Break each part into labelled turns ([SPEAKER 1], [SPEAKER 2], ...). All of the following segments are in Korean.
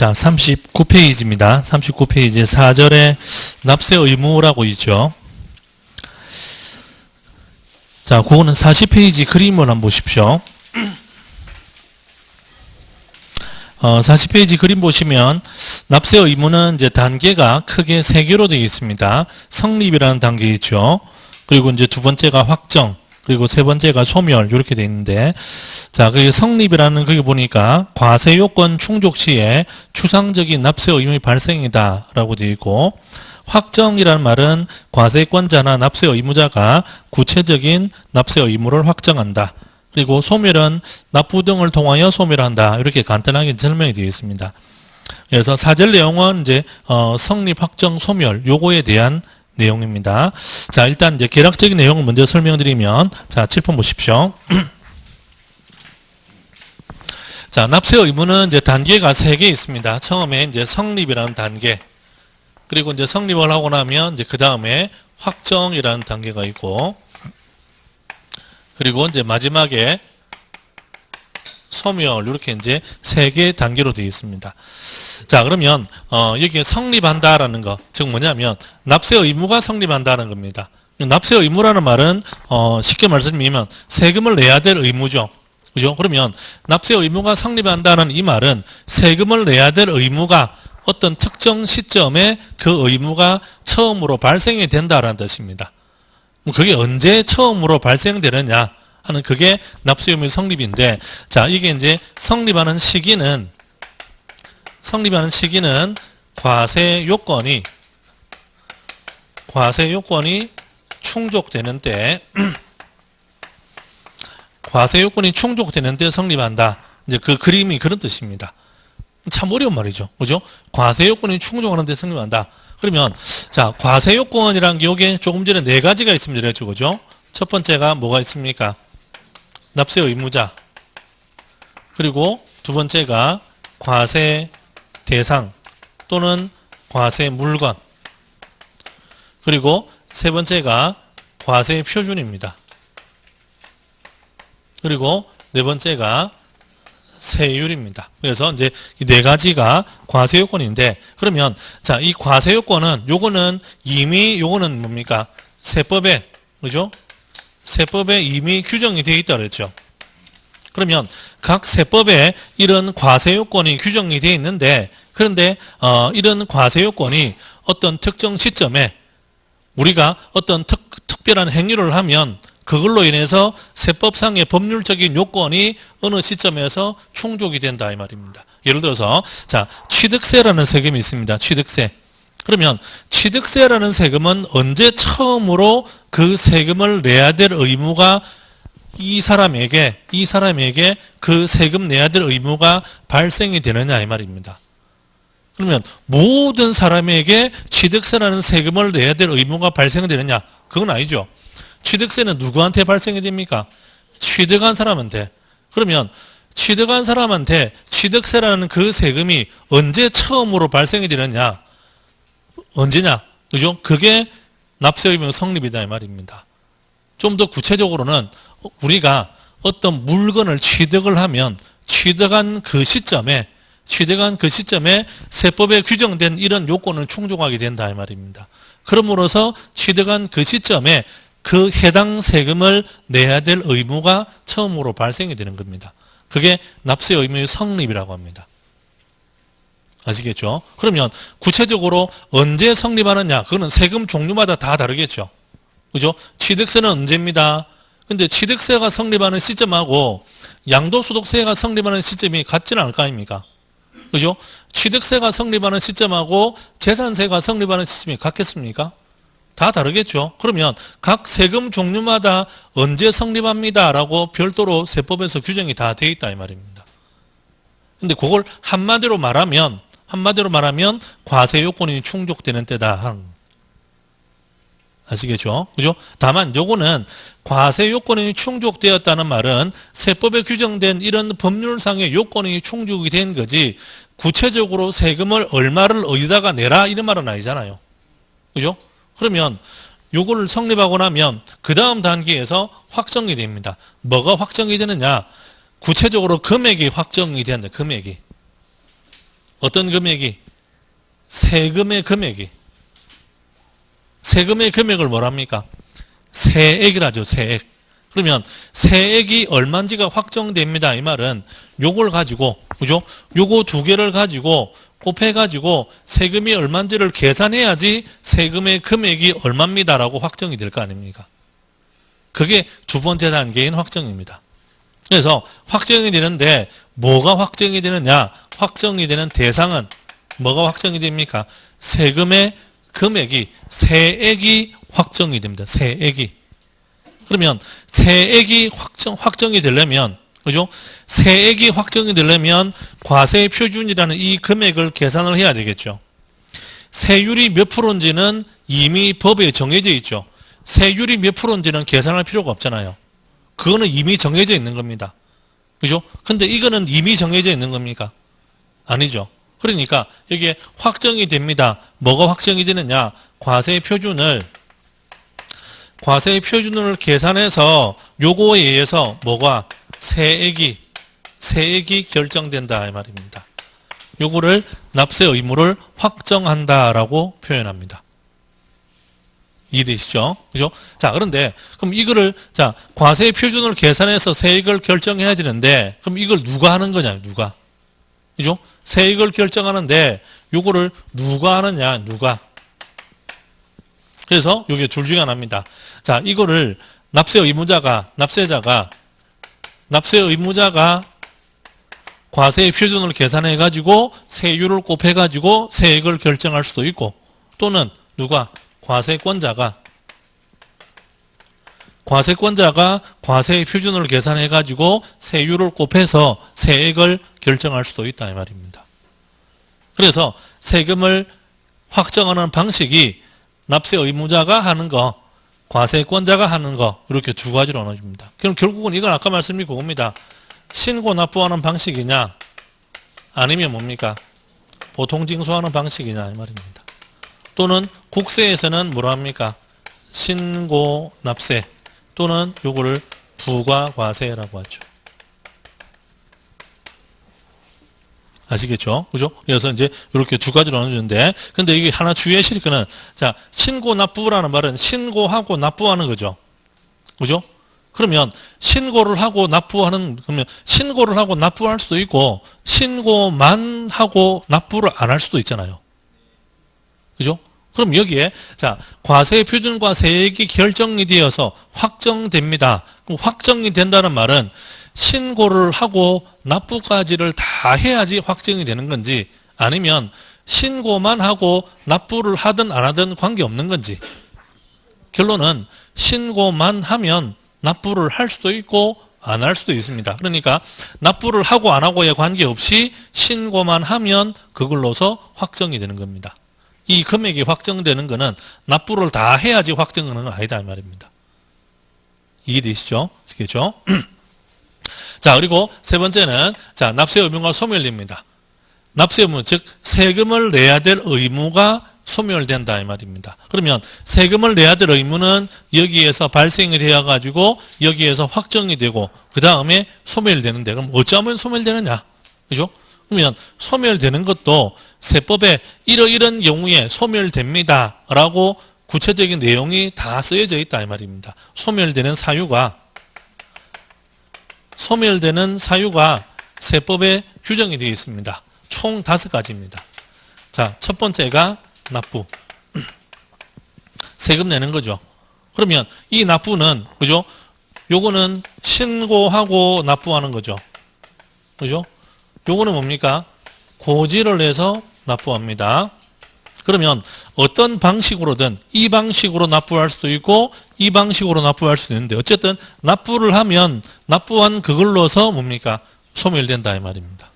[SPEAKER 1] 자, 39페이지입니다. 39페이지 4절에 납세 의무라고 있죠. 자, 그거는 40페이지 그림을 한번 보십시오. 40페이지 그림 보시면 납세 의무는 이제 단계가 크게 3개로 되어 있습니다. 성립이라는 단계 있죠. 그리고 이제 두 번째가 확정, 그리고 세 번째가 소멸, 이렇게 되어 있는데, 자, 그 성립이라는 거기 보니까 과세 요건 충족 시에 추상적인 납세 의무의 발생이다 라고 되어 있고, 확정이라는 말은 과세권자나 납세 의무자가 구체적인 납세 의무를 확정한다. 그리고 소멸은 납부 등을 통하여 소멸한다. 이렇게 간단하게 설명이 되어 있습니다. 그래서 4절 내용은 이제 성립, 확정, 소멸 요거에 대한 내용입니다. 자, 일단 이제 계략적인 내용을 먼저 설명드리면, 자, 7번 보십시오. 자, 납세 의무는 이제 단계가 3개 있습니다. 처음에 이제 성립이라는 단계, 그리고 이제 성립을 하고 나면 이제 그 다음에 확정이라는 단계가 있고, 그리고 이제 마지막에 소멸, 이렇게 이제 3개 단계로 되어 있습니다. 자, 그러면 여기에 성립한다라는 거, 즉 뭐냐면 납세 의무가 성립한다는 겁니다. 납세 의무라는 말은 쉽게 말씀드리면 세금을 내야 될 의무죠. 그죠? 그러면 납세 의무가 성립한다는 이 말은 세금을 내야 될 의무가 어떤 특정 시점에 그 의무가 처음으로 발생이 된다라는 뜻입니다. 그게 언제 처음으로 발생되느냐 하는 그게 납세 의무의 성립인데, 자, 이게 이제 성립하는 시기는 과세 요건이 충족되는 때, 과세 요건이 충족되는 때 성립한다. 이제 그 그림이 그런 뜻입니다. 참 어려운 말이죠. 그죠? 과세 요건이 충족하는 데 성립한다. 그러면, 자, 과세 요건이라는 게 여기에 조금 전에 4가지가 있습니다. 그랬죠. 그죠? 첫 번째가 뭐가 있습니까? 납세 의무자. 그리고 두 번째가 과세 대상 또는 과세 물건. 그리고 세 번째가 과세 표준입니다. 그리고 네 번째가 세율입니다. 그래서 이제 이 4가지가 과세 요건인데, 그러면 자, 이 과세 요건은 요거는 이미 요거는 뭡니까? 세법에, 그죠? 세법에 이미 규정이 되어 있다 그랬죠. 그러면 각 세법에 이런 과세 요건이 규정이 되어 있는데, 그런데 이런 과세 요건이 어떤 특정 시점에 우리가 어떤 특별한 행위를 하면 그걸로 인해서 세법상의 법률적인 요건이 어느 시점에서 충족이 된다 이 말입니다. 예를 들어서 자, 취득세라는 세금이 있습니다. 취득세. 그러면 취득세라는 세금은 언제 처음으로 그 세금을 내야 될 의무가 이 사람에게 그 세금 내야 될 의무가 발생이 되느냐 이 말입니다. 그러면 모든 사람에게 취득세라는 세금을 내야 될 의무가 발생되느냐? 그건 아니죠. 취득세는 누구한테 발생이 됩니까? 취득한 사람한테. 그러면 취득한 사람한테 취득세라는 그 세금이 언제 처음으로 발생이 되느냐? 언제냐? 그죠? 그게 납세 의무 성립이다 이 말입니다. 좀 더 구체적으로는 우리가 어떤 물건을 취득을 하면 취득한 그 시점에 세법에 규정된 이런 요건을 충족하게 된다 이 말입니다. 그러므로서 취득한 그 시점에 그 해당 세금을 내야 될 의무가 처음으로 발생이 되는 겁니다. 그게 납세 의무의 성립이라고 합니다. 아시겠죠? 그러면 구체적으로 언제 성립하느냐? 그거는 세금 종류마다 다 다르겠죠. 그죠? 취득세는 언제입니다. 근데 취득세가 성립하는 시점하고 양도소득세가 성립하는 시점이 같지는 않을 거 아닙니까? 그죠? 취득세가 성립하는 시점하고 재산세가 성립하는 시점이 같겠습니까? 다 다르겠죠. 그러면 각 세금 종류마다 언제 성립합니다라고 별도로 세법에서 규정이 다 되어 있다 이 말입니다. 근데 그걸 한마디로 말하면 과세 요건이 충족되는 때다 하는. 아시겠죠? 그죠? 다만 요거는 과세 요건이 충족되었다는 말은 세법에 규정된 이런 법률상의 요건이 충족이 된 거지, 구체적으로 세금을 얼마를 어디다가 내라 이런 말은 아니잖아요. 그죠? 그러면 요거를 성립하고 나면 그 다음 단계에서 확정이 됩니다. 뭐가 확정이 되느냐? 구체적으로 금액이 확정이 된다. 금액이. 어떤 금액이? 세금의 금액이. 세금의 금액을 뭐랍니까? 세액이라죠, 세액. 그러면 세액이 얼마인지가 확정됩니다. 이 말은 요걸 가지고, 그죠? 요거 두 개를 가지고 곱해가지고 세금이 얼마인지를 계산해야지 세금의 금액이 얼마입니다라고 확정이 될 거 아닙니까? 그게 두 번째 단계인 확정입니다. 그래서 확정이 되는데 뭐가 확정이 되느냐? 확정이 되는 대상은 뭐가 확정이 됩니까? 세금의 금액이, 세액이 확정이 됩니다. 세액이. 그러면 세액이 확정이 되려면, 그죠? 세액이 확정이 되려면 과세 표준이라는 이 금액을 계산을 해야 되겠죠. 세율이 몇 프로인지는 이미 법에 정해져 있죠. 세율이 몇 프로인지는 계산할 필요가 없잖아요. 그거는 이미 정해져 있는 겁니다. 그죠? 근데 이거는 이미 정해져 있는 겁니까? 아니죠. 그러니까 여기에 확정이 됩니다. 뭐가 확정이 되느냐? 과세 표준을 계산해서 요거에 의해서 뭐가? 세액이 결정된다 이 말입니다. 요거를 납세 의무를 확정한다라고 표현합니다. 이해되시죠? 그죠? 자, 그런데, 그럼 이거를, 자, 과세 표준을 계산해서 세액을 결정해야 되는데, 그럼 이걸 누가 하는 거냐, 누가? 그죠? 세액을 결정하는데, 요거를 누가 하느냐, 누가? 그래서, 요게 둘 중에 하나입니다. 자, 이거를 납세 의무자가 과세 표준을 계산해가지고, 세율을 곱해가지고, 세액을 결정할 수도 있고, 또는 누가? 과세권자가 과세 표준을 계산해가지고 세율을 곱해서 세액을 결정할 수도 있다 이 말입니다. 그래서 세금을 확정하는 방식이 납세 의무자가 하는 거, 과세권자가 하는 거 이렇게 두 가지로 나눠집니다. 그럼 결국은 이건 아까 말씀드린 그겁니다. 신고 납부하는 방식이냐 아니면 뭡니까? 보통징수하는 방식이냐 이 말입니다. 또는 국세에서는 뭐라 합니까? 신고 납세 또는 요거를 부가과세라고 하죠. 아시겠죠? 그죠? 그래서 이제 이렇게 두 가지로 나눠주는데, 근데 이게 하나 주의하실 거는, 자, 신고 납부라는 말은 신고하고 납부하는 거죠. 그죠? 그러면 신고를 하고 납부하는, 그러면 신고를 하고 납부할 수도 있고, 신고만 하고 납부를 안 할 수도 있잖아요. 그죠? 그럼 여기에, 자, 과세 표준과 세액이 결정이 되어서 확정됩니다. 그럼 확정이 된다는 말은 신고를 하고 납부까지를 다 해야지 확정이 되는 건지 아니면 신고만 하고 납부를 하든 안 하든 관계없는 건지. 결론은 신고만 하면 납부를 할 수도 있고 안 할 수도 있습니다. 그러니까 납부를 하고 안 하고에 관계없이 신고만 하면 그걸로서 확정이 되는 겁니다. 이 금액이 확정되는 거는 납부를 다 해야지 확정하는 건 아니다 이 말입니다. 이해되시죠? 아시겠죠? 자, 그리고 세 번째는 자, 납세 의무가 소멸됩니다. 납세 의무, 즉 세금을 내야 될 의무가 소멸된다 이 말입니다. 그러면 세금을 내야 될 의무는 여기에서 발생이 되어 가지고 여기에서 확정이 되고 그 다음에 소멸되는데 그럼 어쩌면 소멸되느냐? 그죠? 그러면 소멸되는 것도 세법에 이러이런 경우에 소멸됩니다 라고 구체적인 내용이 다 쓰여져 있다 이 말입니다. 소멸되는 사유가 세법에 규정이 되어 있습니다. 총 5가지입니다. 자, 첫 번째가 납부. 세금 내는 거죠. 그러면 이 납부는, 그죠? 요거는 신고하고 납부하는 거죠. 그죠? 요거는 뭡니까? 고지를 내서 납부합니다. 그러면 어떤 방식으로든 이 방식으로 납부할 수도 있고 이 방식으로 납부할 수도 있는데 어쨌든 납부를 하면 납부한 그걸로서 뭡니까? 소멸된다 이 말입니다.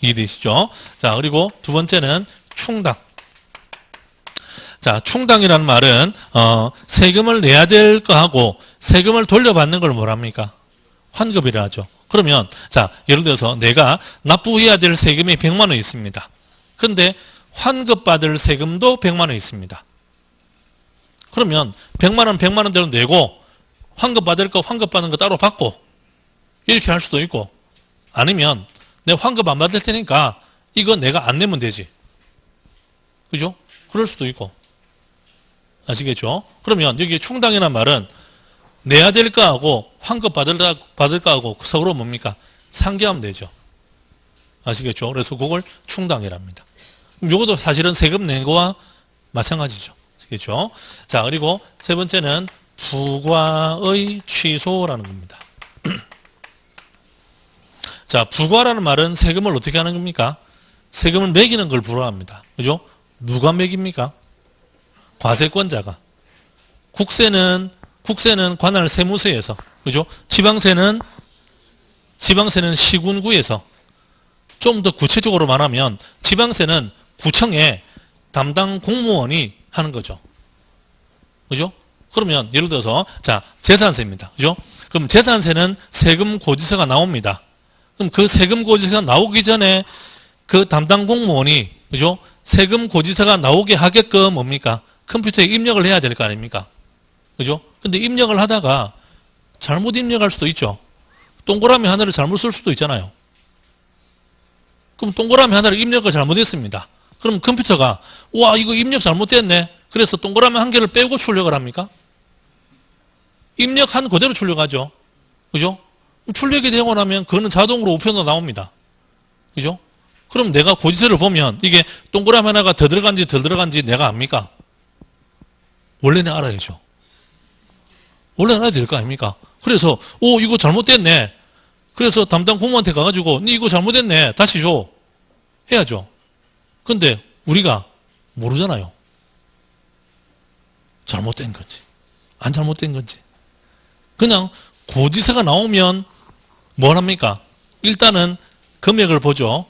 [SPEAKER 1] 이해되시죠? 자, 그리고 두 번째는 충당. 자, 충당이라는 말은 세금을 내야 될 거하고 세금을 돌려받는 걸 뭐랍니까? 환급이라 하죠. 그러면 자, 예를 들어서 내가 납부해야 될 세금이 100만 원 있습니다. 근데 환급받을 세금도 100만 원 있습니다. 그러면 100만 원 100만 원대로 내고 환급받을 거 환급받는 거 따로 받고 이렇게 할 수도 있고 아니면 내가 환급 안 받을 테니까 이거 내가 안 내면 되지. 그죠? 그럴 수도 있고. 아시겠죠? 그러면 여기 충당이라는 말은 내야 될 거하고 환급 받을 거하고 서로 뭡니까? 상계하면 되죠. 아시겠죠? 그래서 그걸 충당이랍니다. 이것도 사실은 세금 낸 거와 마찬가지죠. 아시겠죠? 자, 그리고 세 번째는 부과의 취소라는 겁니다. 자, 부과라는 말은 세금을 어떻게 하는 겁니까? 세금을 매기는 걸 부과합니다. 그죠? 누가 매깁니까? 과세권자가. 국세는 관할 세무서에서, 그죠? 지방세는 시군구에서. 좀 더 구체적으로 말하면 지방세는 구청에 담당 공무원이 하는 거죠. 그죠? 그러면 예를 들어서 자, 재산세입니다. 그죠? 그럼 재산세는 세금 고지서가 나옵니다. 그럼 그 세금 고지서가 나오기 전에 그 담당 공무원이, 그죠? 세금 고지서가 나오게 하게끔 뭡니까? 컴퓨터에 입력을 해야 될 거 아닙니까? 그죠? 근데 입력을 하다가 잘못 입력할 수도 있죠. 동그라미 하나를 잘못 쓸 수도 있잖아요. 그럼 동그라미 하나를 입력을 잘못했습니다. 그럼 컴퓨터가 와, 이거 입력 잘못됐네. 그래서 동그라미 한 개를 빼고 출력을 합니까? 입력한 그대로 출력하죠. 그죠? 출력이 되고 나면 그거는 자동으로 우편으로 나옵니다. 그죠? 그럼 내가 고지서를 보면 이게 동그라미 하나가 더 들어간지 덜 들어간지 내가 압니까? 원래는 알아야죠. 원래는 알아야 될 거 아닙니까? 그래서 이거 잘못됐네. 그래서 담당 공무원한테 가가지고 니 이거 잘못됐네. 다시 줘. 해야죠. 근데 우리가 모르잖아요. 잘못된 건지 안 잘못된 건지. 그냥 고지서가 나오면 뭘 합니까? 일단은 금액을 보죠.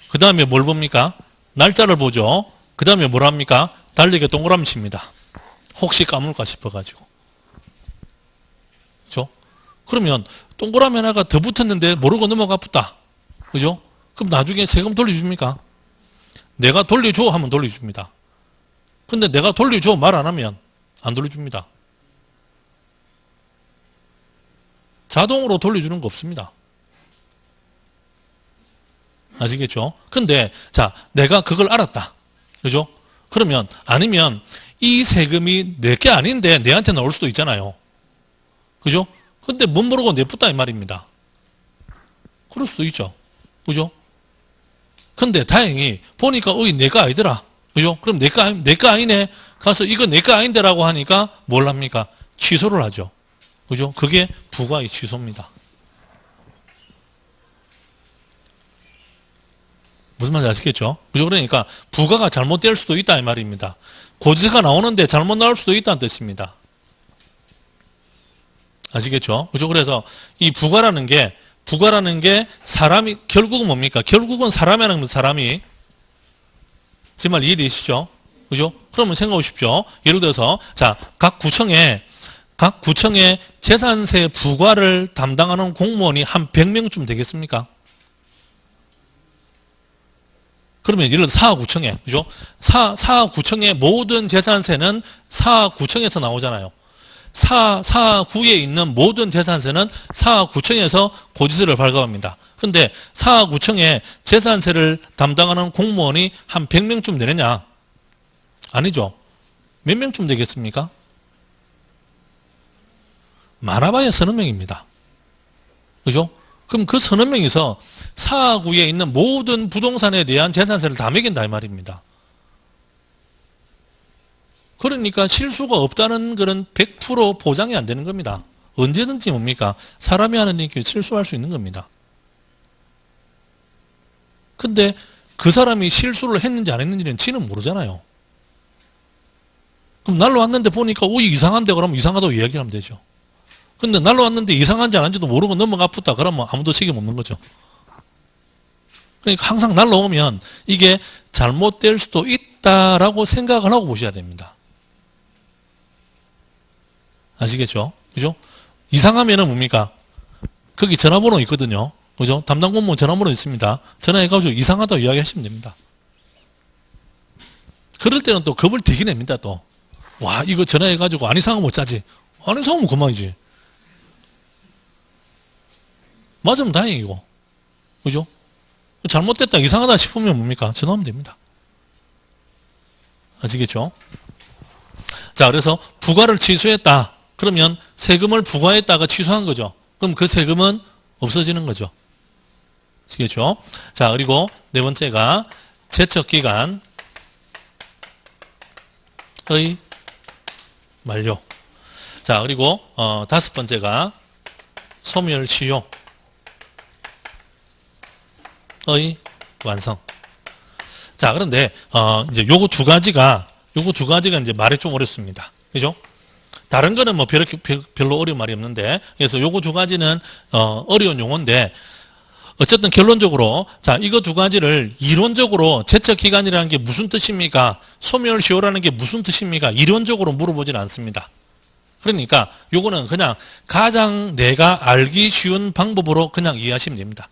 [SPEAKER 1] 그 다음에 뭘 봅니까? 날짜를 보죠. 그 다음에 뭘 합니까? 달리게 동그라미 칩니다. 혹시 까물까 싶어가지고. 그죠? 그러면 동그라미 하나가 더 붙었는데 모르고 넘어가 붙다. 그죠? 그럼 나중에 세금 돌려줍니까? 내가 돌려줘 하면 돌려줍니다. 근데 내가 돌려줘 말 안 하면 안 돌려줍니다. 자동으로 돌려주는 거 없습니다. 아시겠죠? 근데 자, 내가 그걸 알았다. 그죠? 그러면 아니면 이 세금이 내 게 아닌데 내한테 나올 수도 있잖아요. 그죠? 근데 못 모르고 내붙다 이 말입니다. 그럴 수도 있죠. 그죠? 근데 다행히 보니까 내가 아니더라. 그죠? 그럼 내가 아니네. 가서 이거 내가 아닌데라고 하니까 뭘 합니까? 취소를 하죠. 그죠? 그게 부과의 취소입니다. 무슨 말인지 아시겠죠? 그죠? 그러니까 부과가 잘못될 수도 있다 이 말입니다. 고지서가 나오는데 잘못 나올 수도 있다는 뜻입니다. 아시겠죠? 그죠? 그래서 이 부과라는 게 사람이 결국은 뭡니까? 결국은 사람이라는 사람이 제 말 이해되시죠? 그죠? 그러면 생각해 보십시오. 예를 들어서 자, 각 구청에 재산세 부과를 담당하는 공무원이 한 100명쯤 되겠습니까? 그러면 예를 들어 사하구청에, 그죠? 사하구청의 모든 재산세는 사하구청에서 나오잖아요. 사하구에 있는 모든 재산세는 사하구청에서 고지서를 발급합니다. 근데 사하구청에 재산세를 담당하는 공무원이 한 100명쯤 되느냐? 아니죠. 몇 명쯤 되겠습니까? 많아봐야 서너 명입니다. 그죠? 그럼 그 서너 명이서 사하구에 있는 모든 부동산에 대한 재산세를 다 매긴다 이 말입니다. 그러니까 실수가 없다는 그런 100% 보장이 안 되는 겁니다. 언제든지 뭡니까? 사람이 하는 일이 실수할 수 있는 겁니다. 근데 그 사람이 실수를 했는지 안 했는지는 지는 모르잖아요. 그럼 날로 왔는데 보니까 이상한데 그러면 이상하다고 이야기를 하면 되죠. 근데 날로 왔는데 이상한지 안 한지도 모르고 넘어가 붙다 그러면 아무도 책임 없는 거죠. 그러니까 항상 날로 오면 이게 잘못될 수도 있다라고 생각을 하고 보셔야 됩니다. 아시겠죠? 그죠? 이상하면은 뭡니까? 거기 전화번호 있거든요. 그죠? 담당 공무원 전화번호 있습니다. 전화해가지고 이상하다고 이야기하시면 됩니다. 그럴 때는 또 겁을 되게 냅니다, 또. 와, 이거 전화해가지고 안 이상하면 못 자지. 안 이상하면 그만이지. 맞으면 다행이고. 그죠? 잘못됐다, 이상하다 싶으면 뭡니까? 전화하면 됩니다. 아시겠죠? 자, 그래서 부과를 취소했다. 그러면 세금을 부과했다가 취소한 거죠. 그럼 그 세금은 없어지는 거죠. 아시겠죠? 자, 그리고 네 번째가 제척기간의 만료. 자, 그리고 다섯 번째가 소멸시효의 완성. 자, 그런데 이제 요거 두 가지가 이제 말이 좀 어렵습니다. 그죠? 다른 거는 뭐 별로 어려운 말이 없는데, 그래서 요거 두 가지는 어려운 용어인데, 어쨌든 결론적으로 자, 이거 두 가지를 이론적으로 제척기간이라는 게 무슨 뜻입니까? 소멸시효라는 게 무슨 뜻입니까? 이론적으로 물어보지는 않습니다. 그러니까 요거는 그냥 가장 내가 알기 쉬운 방법으로 그냥 이해하시면 됩니다.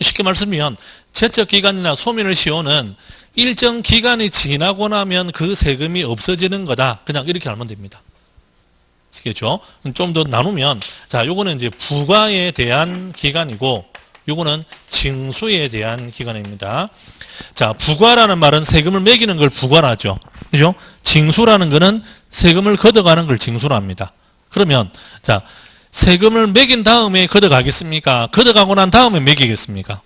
[SPEAKER 1] 쉽게 말씀드리면 제척기간이나 소멸시효는 일정 기간이 지나고 나면 그 세금이 없어지는 거다. 그냥 이렇게 알면 됩니다. 아시겠죠? 좀 더 나누면, 자, 요거는 이제 부과에 대한 기간이고, 요거는 징수에 대한 기간입니다. 자, 부과라는 말은 세금을 매기는 걸 부과라죠. 그죠? 징수라는 거는 세금을 걷어가는 걸 징수라 합니다. 그러면, 자, 세금을 매긴 다음에 걷어가겠습니까? 걷어가고 난 다음에 매기겠습니까?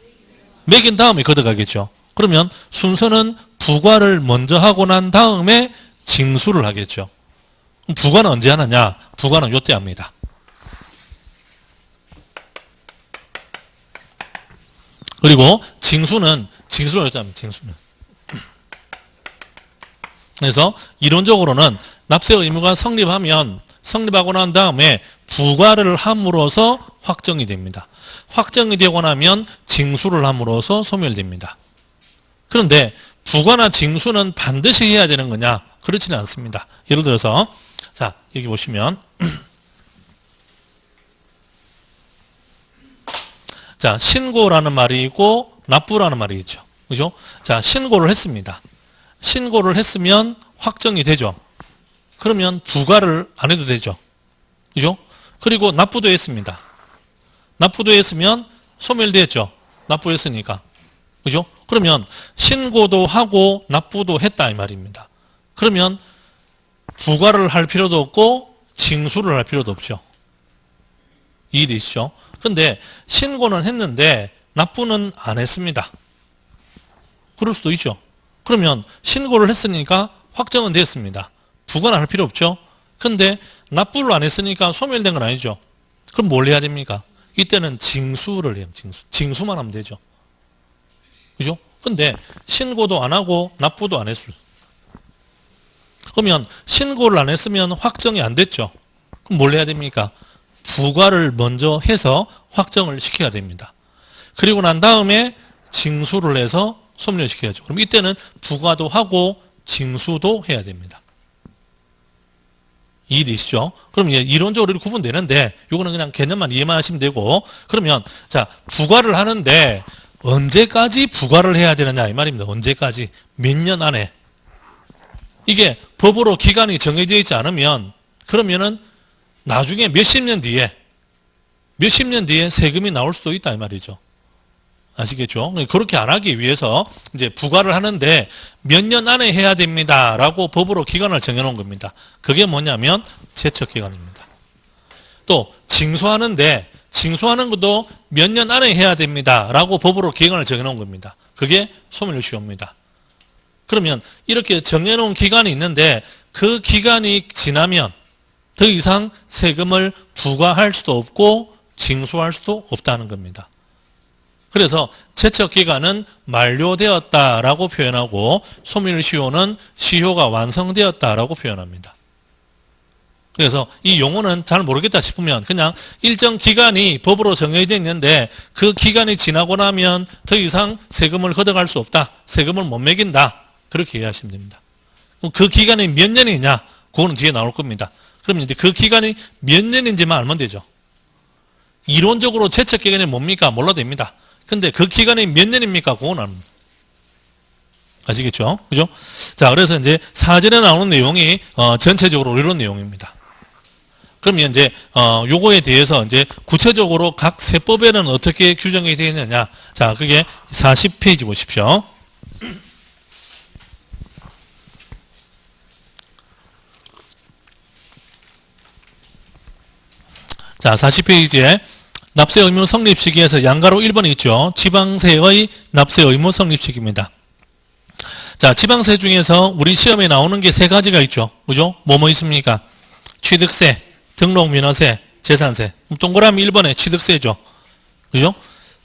[SPEAKER 1] 매긴 다음에 걷어가겠죠. 그러면 순서는 부과를 먼저 하고 난 다음에 징수를 하겠죠. 그럼 부과는 언제 하느냐? 부과는 요때 합니다. 그리고 징수는 요때 합니다. 징수는. 그래서 이론적으로는 납세 의무가 성립하고 난 다음에 부과를 함으로써 확정이 됩니다. 확정이 되고 나면 징수를 함으로써 소멸됩니다. 그런데 부과나 징수는 반드시 해야 되는 거냐? 그렇지는 않습니다. 예를 들어서 자, 여기 보시면 자, 신고라는 말이 있고 납부라는 말이 있죠. 그죠? 자, 신고를 했습니다. 신고를 했으면 확정이 되죠. 그러면 부과를 안 해도 되죠. 그죠? 그리고 납부도 했습니다. 납부도 했으면 소멸됐죠. 납부했으니까. 그죠? 그러면 신고도 하고 납부도 했다 이 말입니다. 그러면 부과를 할 필요도 없고 징수를 할 필요도 없죠. 이해되시죠? 근데 신고는 했는데 납부는 안 했습니다. 그럴 수도 있죠. 그러면 신고를 했으니까 확정은 됐습니다. 부과는 할 필요 없죠. 근데 납부를 안 했으니까 소멸된 건 아니죠. 그럼 뭘 해야 됩니까? 이때는 징수를 해요. 징수만 하면 되죠. 그죠? 근데 신고도 안 하고 납부도 안 했어요. 그러면 신고를 안 했으면 확정이 안 됐죠. 그럼 뭘 해야 됩니까? 부과를 먼저 해서 확정을 시켜야 됩니다. 그리고 난 다음에 징수를 해서 소멸시켜야죠. 그럼 이때는 부과도 하고 징수도 해야 됩니다. 이해되시죠? 그럼 이론적으로 이렇게 구분되는데 이거는 그냥 개념만 이해만 하시면 되고, 그러면 자, 부과를 하는데 언제까지 부과를 해야 되느냐 이 말입니다. 언제까지? 몇 년 안에. 이게 법으로 기간이 정해져 있지 않으면 그러면은 나중에 몇십 년 뒤에 세금이 나올 수도 있다 이 말이죠. 아시겠죠? 그렇게 안 하기 위해서 이제 부과를 하는데 몇 년 안에 해야 됩니다라고 법으로 기간을 정해놓은 겁니다. 그게 뭐냐면 제척기간입니다. 또 징수하는 것도 몇 년 안에 해야 됩니다라고 법으로 기간을 정해놓은 겁니다. 그게 소멸시효입니다. 그러면 이렇게 정해놓은 기간이 있는데 그 기간이 지나면 더 이상 세금을 부과할 수도 없고 징수할 수도 없다는 겁니다. 그래서 제척기간은 만료되었다라고 표현하고 소멸시효는 시효가 완성되었다라고 표현합니다. 그래서 이 용어는 잘 모르겠다 싶으면 그냥 일정 기간이 법으로 정해져 있는데 그 기간이 지나고 나면 더 이상 세금을 걷어갈 수 없다. 세금을 못 매긴다. 그렇게 이해하시면 됩니다. 그 기간이 몇 년이냐? 그거는 뒤에 나올 겁니다. 그러면 이제 그 기간이 몇 년인지만 알면 되죠. 이론적으로 제척기간이 뭡니까? 몰라도 됩니다. 근데 그 기간이 몇 년입니까? 그건 압니다. 아시겠죠? 그죠? 자, 그래서 이제 사전에 나오는 내용이 전체적으로 이런 내용입니다. 그러면 이제 요거에 대해서 이제 구체적으로 각 세법에는 어떻게 규정이 되어 있느냐. 자, 그게 40페이지 보십시오. 자, 40페이지에 납세 의무 성립 시기에서 양가로 1번에 있죠. 지방세의 납세 의무 성립 시기입니다. 자, 지방세 중에서 우리 시험에 나오는 게 세 가지가 있죠. 그죠? 뭐 있습니까? 취득세, 등록면허세, 재산세. 동그라미 1번에 취득세죠. 그죠?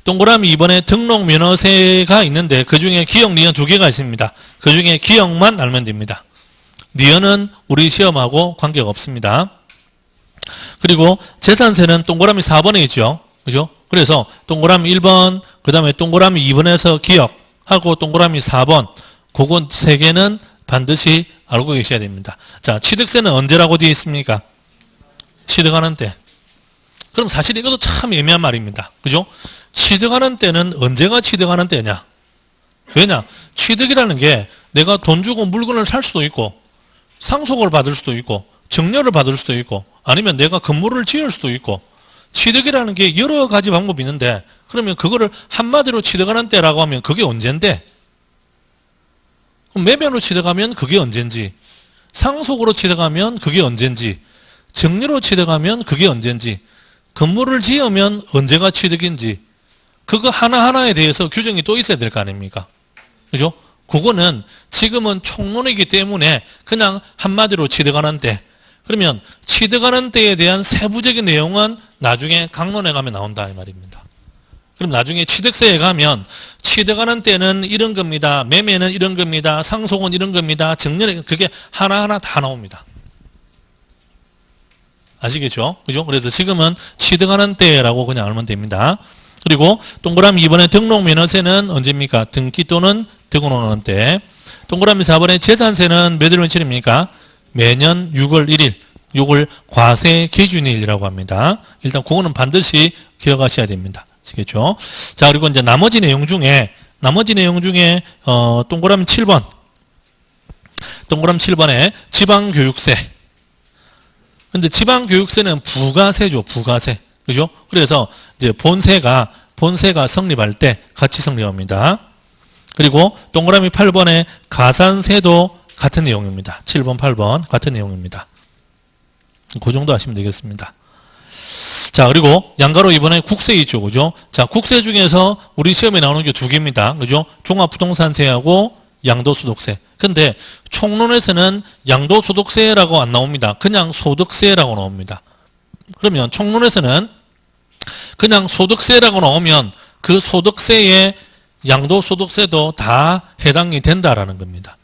[SPEAKER 1] 동그라미 2번에 등록면허세가 있는데 그 중에 기역, 니은 두 개가 있습니다. 그 중에 기역만 알면 됩니다. 니은은 우리 시험하고 관계가 없습니다. 그리고 재산세는 동그라미 4번에 있죠. 그죠? 그래서 동그라미 1번, 그 다음에 동그라미 2번에서 기역하고 동그라미 4번, 그건 세 개는 반드시 알고 계셔야 됩니다. 자, 취득세는 언제라고 되어 있습니까? 취득하는 때. 그럼 사실 이것도 참 애매한 말입니다. 그죠? 취득하는 때는 언제가 취득하는 때냐? 왜냐? 취득이라는 게 내가 돈 주고 물건을 살 수도 있고, 상속을 받을 수도 있고, 증여를 받을 수도 있고, 아니면 내가 건물을 지을 수도 있고, 취득이라는 게 여러 가지 방법이 있는데, 그러면 그거를 한마디로 취득하는 때라고 하면 그게 언젠데? 매매로 취득하면 그게 언젠지, 상속으로 취득하면 그게 언젠지, 증여로 취득하면 그게 언젠지, 건물을 지으면 언제가 취득인지, 그거 하나하나에 대해서 규정이 또 있어야 될 거 아닙니까? 그죠? 그거는 지금은 총론이기 때문에 그냥 한마디로 취득하는 때, 그러면 취득하는 때에 대한 세부적인 내용은 나중에 강론에 가면 나온다 이 말입니다. 그럼 나중에 취득세에 가면 취득하는 때는 이런 겁니다. 매매는 이런 겁니다. 상속은 이런 겁니다. 증여는 그게 하나하나 다 나옵니다. 아시겠죠? 그죠? 그래서 지금은 취득하는 때라고 그냥 알면 됩니다. 그리고 동그라미 2번에 등록면허세는 언제입니까? 등기 또는 등록하는 때. 동그라미 4번에 재산세는 몇월 며칠입니까? 매년 6월 1일. 요걸 과세 기준일이라고 합니다. 일단 그거는 반드시 기억하셔야 됩니다. 아시겠죠? 자, 그리고 이제 나머지 내용 중에 동그라미 7번. 동그라미 7번에 지방교육세. 근데 지방교육세는 부가세죠, 부가세. 그죠? 그래서 이제 본세가 성립할 때 같이 성립합니다. 그리고 동그라미 8번에 가산세도 같은 내용입니다. 7번, 8번 같은 내용입니다. 그 정도 아시면 되겠습니다. 자, 그리고 양가로 이번에 국세 있죠, 그죠? 자, 국세 중에서 우리 시험에 나오는 게 두 개입니다. 그죠? 종합부동산세하고 양도소득세. 근데 총론에서는 양도소득세라고 안 나옵니다. 그냥 소득세라고 나옵니다. 그러면 총론에서는 그냥 소득세라고 나오면 그 소득세에 양도소득세도 다 해당이 된다라는 겁니다.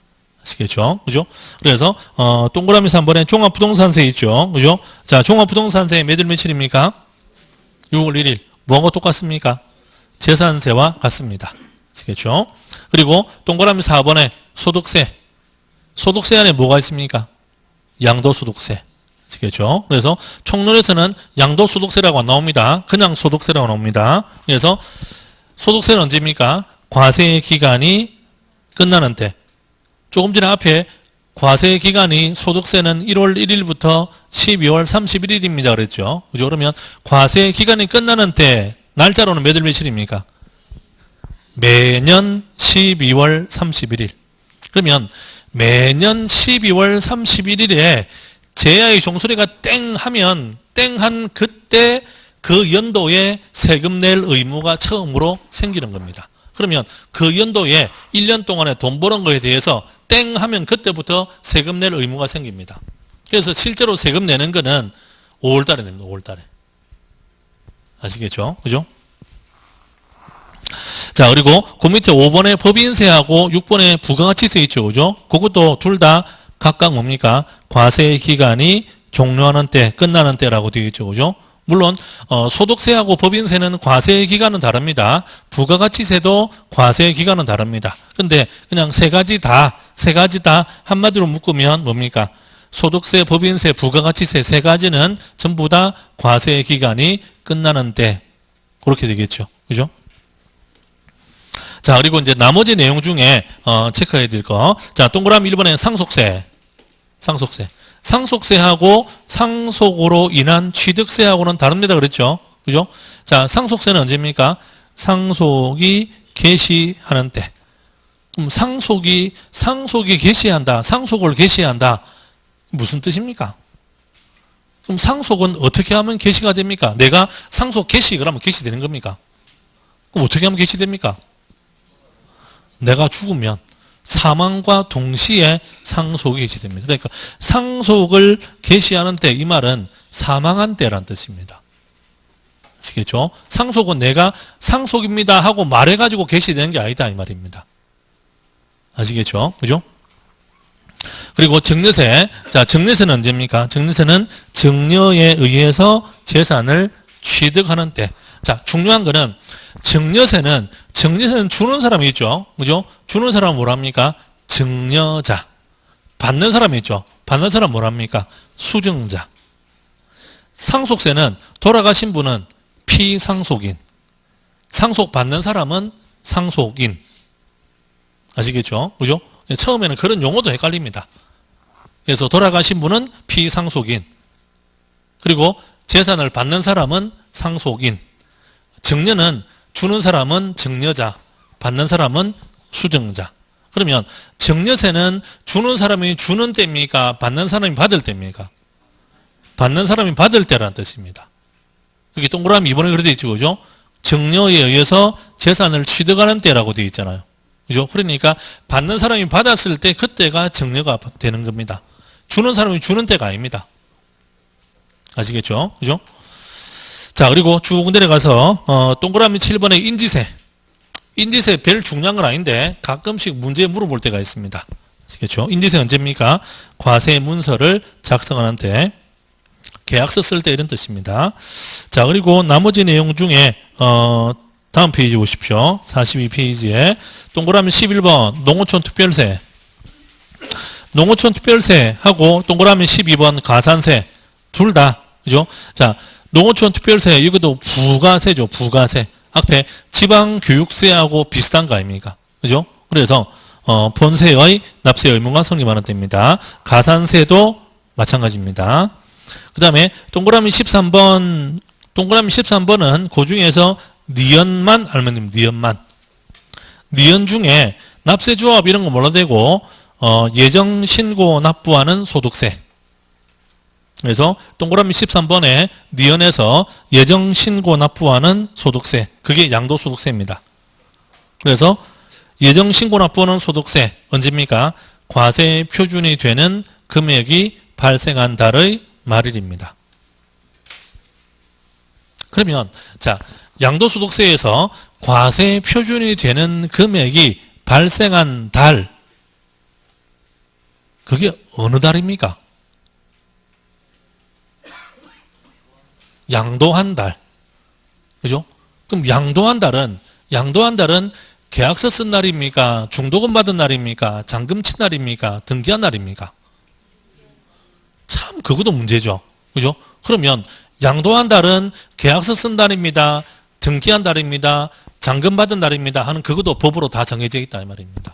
[SPEAKER 1] 아시겠죠? 그죠? 그래서 동그라미 3번에 종합부동산세 있죠. 그죠? 자, 종합부동산세 몇월 며칠입니까? 6월 1일. 뭐하고 똑같습니까? 재산세와 같습니다. 아시겠죠? 그리고 동그라미 4번에 소득세. 소득세 안에 뭐가 있습니까? 양도소득세. 아시겠죠? 그래서 총론에서는 양도소득세라고 안 나옵니다. 그냥 소득세라고 나옵니다. 그래서 소득세는 언제입니까? 과세 기간이 끝나는 때. 조금 전에 앞에 과세 기간이 소득세는 1월 1일부터 12월 31일입니다. 그랬죠? 그죠? 그러면 과세 기간이 끝나는 때 날짜로는 몇월 며칠입니까? 매년 12월 31일. 그러면 매년 12월 31일에 제야의 종소리가 땡 하면 땡한 그때 그 연도에 세금 낼 의무가 처음으로 생기는 겁니다. 그러면 그 연도에 1년 동안에 돈 버는 거에 대해서 땡 하면 그때부터 세금 낼 의무가 생깁니다. 그래서 실제로 세금 내는 거는 5월 달에 냅니다. 5월 달에. 아시겠죠? 그죠? 자, 그리고 그 밑에 5번에 법인세하고 6번에 부가가치세 있죠. 그죠? 그것도 둘 다 각각 뭡니까? 과세 기간이 종료하는 때, 끝나는 때라고 되어 있죠. 그죠? 물론 소득세하고 법인세는 과세 기간은 다릅니다. 부가가치세도 과세 기간은 다릅니다. 근데 그냥 세 가지 다 한마디로 묶으면 뭡니까? 소득세, 법인세, 부가가치세 세 가지는 전부 다 과세 기간이 끝나는 때 그렇게 되겠죠. 그죠? 자, 그리고 이제 나머지 내용 중에 체크해야 될 거. 자, 동그라미 1번에 상속세. 상속세하고 상속으로 인한 취득세하고는 다릅니다. 그랬죠? 그죠? 자, 상속세는 언제입니까? 상속이 개시하는 때. 그럼 상속이 개시한다. 상속을 개시한다. 무슨 뜻입니까? 그럼 상속은 어떻게 하면 개시가 됩니까? 내가 상속 개시, 그러면 개시되는 겁니까? 그럼 어떻게 하면 개시됩니까? 내가 죽으면 사망과 동시에 상속이 개시됩니다. 그러니까 상속을 개시하는 때, 이 말은 사망한 때란 뜻입니다. 아시겠죠? 상속은 내가 상속입니다 하고 말해가지고 개시되는 게 아니다, 이 말입니다. 아시겠죠? 그죠? 그리고 증여세. 자, 증여세는 언제입니까? 증여세는 증여에 의해서 재산을 취득하는 때. 자, 중요한 거는 증여세는 주는 사람이 있죠. 그죠? 주는 사람은 뭐랍니까? 증여자. 받는 사람이 있죠. 받는 사람은 뭐랍니까? 수증자. 상속세는 돌아가신 분은 피상속인. 상속받는 사람은 상속인. 아시겠죠? 그죠? 처음에는 그런 용어도 헷갈립니다. 그래서 돌아가신 분은 피상속인. 그리고 재산을 받는 사람은 상속인. 증여는 주는 사람은 증여자, 받는 사람은 수증자. 그러면 증여세는 주는 사람이 주는 때입니까? 받는 사람이 받을 때입니까? 받는 사람이 받을 때라는 뜻입니다. 여기 동그라미 2번에 그렇게 되어 있죠. 그죠? 증여에 의해서 재산을 취득하는 때라고 되어 있잖아요. 그죠? 그러니까 받는 사람이 받았을 때 그때가 증여가 되는 겁니다. 주는 사람이 주는 때가 아닙니다. 아시겠죠? 그죠? 자, 그리고 쭉 내려가서 동그라미 7번에 인지세. 인지세 별 중요한 건 아닌데 가끔씩 문제 물어볼 때가 있습니다. 아시겠죠? 인지세 언제입니까? 과세 문서를 작성하는 때, 계약서 쓸 때 이런 뜻입니다. 자, 그리고 나머지 내용 중에 다음 페이지 보십시오. 42페이지에 동그라미 11번 농어촌 특별세. 농어촌 특별세하고 동그라미 12번 가산세 둘 다, 그죠? 자, 농어촌 특별세 이것도 부가세죠. 부가세. 앞에 지방교육세하고 비슷한 거 아닙니까? 그죠? 그래서 본세의 납세 의무가 성립하는 때입니다. 가산세도 마찬가지입니다. 그 다음에 동그라미 13번은 그 중에서 니은만 알면 됩니다. 니은만. 니은 중에 납세조합 이런 거 몰라도 되고 예정신고 납부하는 소득세. 그래서 동그라미 13번에 니은에서 예정신고 납부하는 소득세. 그게 양도소득세입니다. 그래서 예정신고 납부하는 소득세 언제입니까? 과세 표준이 되는 금액이 발생한 달의 말일입니다. 그러면 자, 양도소득세에서 과세 표준이 되는 금액이 발생한 달, 그게 어느 달입니까? 양도한 달. 그죠? 그럼 양도한 달은 계약서 쓴 날입니까? 중도금 받은 날입니까? 잔금 친 날입니까? 등기한 날입니까? 참, 그것도 문제죠. 그죠? 그러면 양도한 달은 계약서 쓴 달입니다. 등기한 달입니다. 잔금 받은 날입니다. 하는 그것도 법으로 다 정해져 있다 이 말입니다.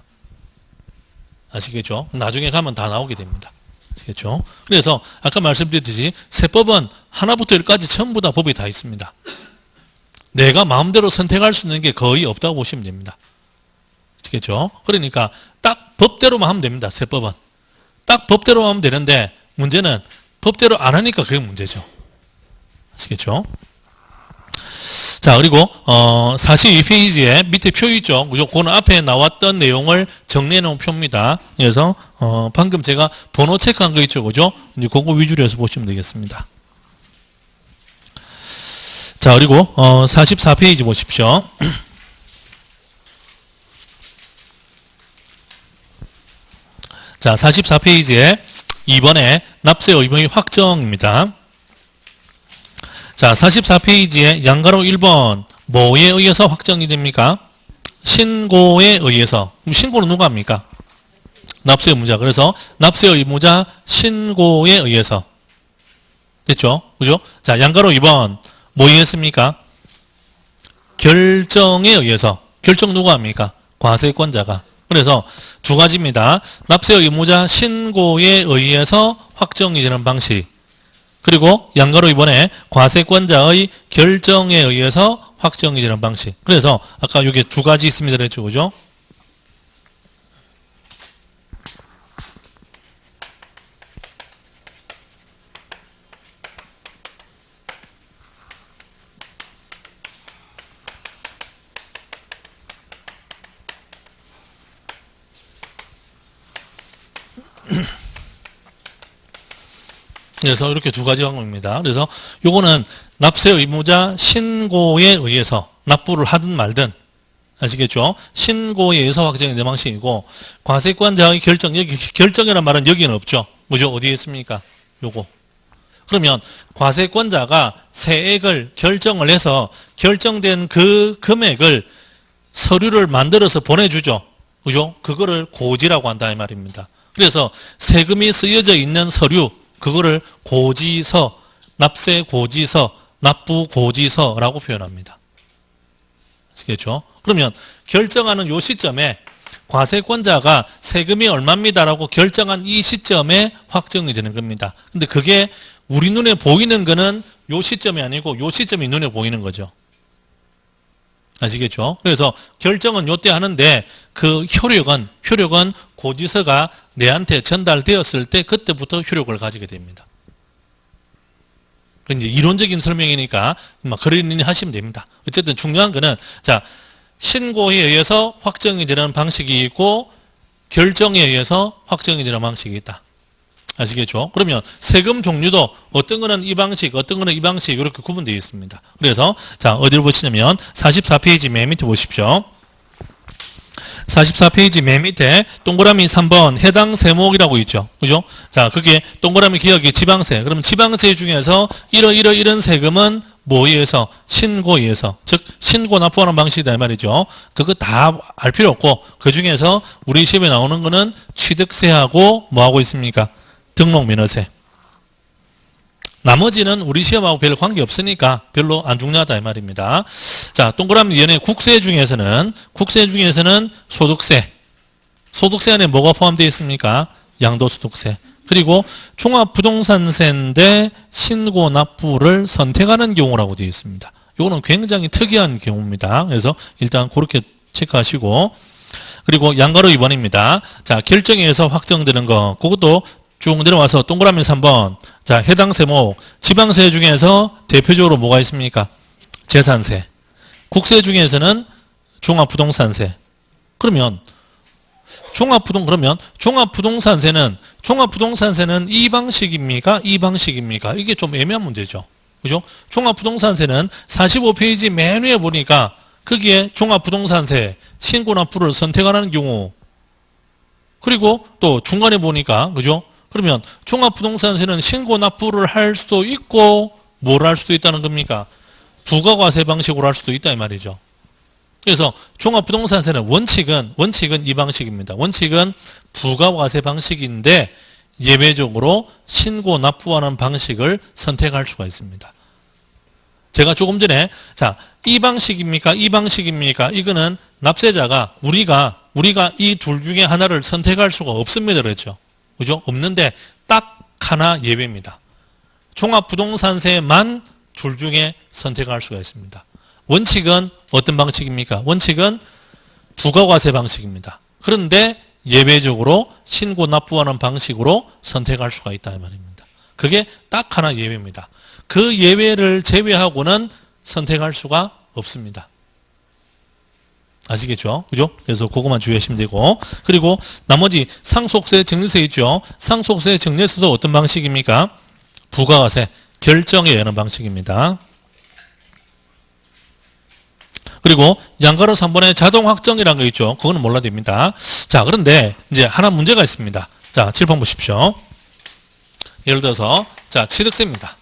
[SPEAKER 1] 아시겠죠? 나중에 가면 다 나오게 됩니다. 아시겠죠? 그래서 아까 말씀드렸듯이 세법은 하나부터 열까지 전부 다 법이 다 있습니다. 내가 마음대로 선택할 수 있는 게 거의 없다고 보시면 됩니다. 아시겠죠? 그러니까 딱 법대로만 하면 됩니다. 세법은. 딱 법대로 하면 되는데 문제는 법대로 안 하니까 그게 문제죠. 아시겠죠? 자, 그리고 42페이지에 밑에 표 있죠. 그거는 앞에 나왔던 내용을 정리해 놓은 표입니다. 그래서 방금 제가 번호 체크한 거 있죠. 그죠? 이제 그거 위주로 해서 보시면 되겠습니다. 자, 그리고 44페이지 보십시오. 자, 44페이지에 2번에 납세 의무의 확정입니다. 자, 44페이지에 양가로 1번 뭐에 의해서 확정이 됩니까? 신고에 의해서. 그럼 신고는 누가 합니까? 납세 의무자. 그래서 납세 의무자 신고에 의해서. 됐죠? 그죠? 자, 양가로 2번 뭐에 의했습니까? 결정에 의해서. 결정 누가 합니까? 과세권자가. 그래서 두 가지입니다. 납세 의무자 신고에 의해서 확정이 되는 방식. 그리고 양가로 이번에 과세권자의 결정에 의해서 확정이 되는 방식. 그래서 아까 이게 두 가지 있습니다 그랬죠. 그죠? 그래서 이렇게 두 가지 방법입니다. 그래서 요거는 납세 의무자 신고에 의해서 납부를 하든 말든 아시겠죠? 신고에 의해서 확정이 되는 방식이고 과세권자의 결정, 여기 결정이라는 말은 여기는 없죠. 뭐죠? 어디에 있습니까? 요거. 그러면 과세권자가 세액을 결정을 해서 결정된 그 금액을 서류를 만들어서 보내주죠. 그죠? 그거를 고지라고 한다 이 말입니다. 그래서 세금이 쓰여져 있는 서류 그거를 고지서, 납세 고지서, 납부 고지서라고 표현합니다. 아시겠죠? 그러면 결정하는 요 시점에 과세권자가 세금이 얼마입니다라고 결정한 이 시점에 확정이 되는 겁니다. 근데 그게 우리 눈에 보이는 거는 요 시점이 아니고 요 시점이 눈에 보이는 거죠. 아시겠죠? 그래서 결정은 요때 하는데 그 효력은 고지서가 내한테 전달되었을 때 그때부터 효력을 가지게 됩니다. 이제 이론적인 설명이니까 막 그런 일 하시면 됩니다. 어쨌든 중요한 거는 자 신고에 의해서 확정이 되는 방식이 있고 결정에 의해서 확정이 되는 방식이 있다. 아시겠죠? 그러면 세금 종류도 어떤 거는 이 방식, 어떤 거는 이 방식 이렇게 구분되어 있습니다. 그래서 자 어디를 보시냐면 44페이지 맨 밑에 보십시오. 44페이지 맨 밑에 동그라미 3번 해당 세목이라고 있죠. 그죠? 자, 그게 동그라미 기억이 지방세. 그럼 지방세 중에서 이런 세금은 뭐에 의해서? 신고에 의해서. 즉, 신고 납부하는 방식이다 이 말이죠. 그거 다 알 필요 없고 그 중에서 우리 시험에 나오는 거는 취득세하고 뭐하고 있습니까? 등록면허세. 나머지는 우리 시험하고 별 관계 없으니까 별로 안 중요하다 이 말입니다. 자, 동그라미 연의 국세 중에서는 소득세. 소득세 안에 뭐가 포함되어 있습니까? 양도소득세. 그리고 종합부동산세인데 신고 납부를 선택하는 경우라고 되어 있습니다. 이거는 굉장히 특이한 경우입니다. 그래서 일단 그렇게 체크하시고 그리고 양가로 2번입니다. 자, 결정에 의해서 확정되는 거 그것도 쭉 내려와서 동그라미 3번 자 해당 세목 지방세 중에서 대표적으로 뭐가 있습니까? 재산세 국세 중에서는 종합부동산세 그러면 종합부동산세는 이 방식입니까? 이 방식입니까? 이게 좀 애매한 문제죠. 그죠? 종합부동산세는 45페이지 맨 위에 보니까 거기에 종합부동산세 신고 납부를 선택하는 경우 그리고 또 중간에 보니까 그죠? 그러면 종합부동산세는 신고 납부를 할 수도 있고 뭘 할 수도 있다는 겁니까? 부가과세 방식으로 할 수도 있다 이 말이죠. 그래서 종합부동산세는 원칙은 이 방식입니다. 원칙은 부가과세 방식인데 예외적으로 신고 납부하는 방식을 선택할 수가 있습니다. 제가 조금 전에 자, 이 방식입니까? 이 방식입니까? 이거는 납세자가 우리가 이 둘 중에 하나를 선택할 수가 없습니다. 그랬죠. 그죠? 없는데 딱 하나 예외입니다. 종합부동산세만 둘 중에 선택할 수가 있습니다. 원칙은 어떤 방식입니까? 원칙은 부가과세 방식입니다. 그런데 예외적으로 신고 납부하는 방식으로 선택할 수가 있다 이 말입니다. 그게 딱 하나 예외입니다. 그 예외를 제외하고는 선택할 수가 없습니다. 아시겠죠? 그죠? 그래서 그것만 주의하시면 되고 그리고 나머지 상속세, 증여세 있죠? 상속세, 증여세도 어떤 방식입니까? 부가과세, 결정에 의한 방식입니다. 그리고 양가로 3번에 자동 확정이라는 거 있죠? 그거는 몰라도 됩니다. 자, 그런데 이제 하나 문제가 있습니다. 자, 칠판 보십시오. 예를 들어서 자, 취득세입니다.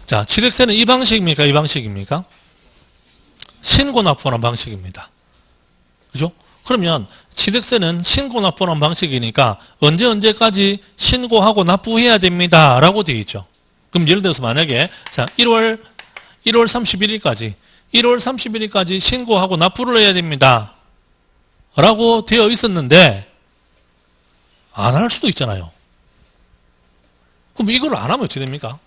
[SPEAKER 1] 자, 취득세는 이 방식입니까? 이 방식입니까? 신고 납부하는 방식입니다. 그죠? 그러면 취득세는 신고 납부하는 방식이니까 언제까지 신고하고 납부해야 됩니다. 라고 되어 있죠. 그럼 예를 들어서 만약에 자 1월 31일까지 신고하고 납부를 해야 됩니다. 라고 되어 있었는데 안 할 수도 있잖아요. 그럼 이걸 안 하면 어떻게 됩니까?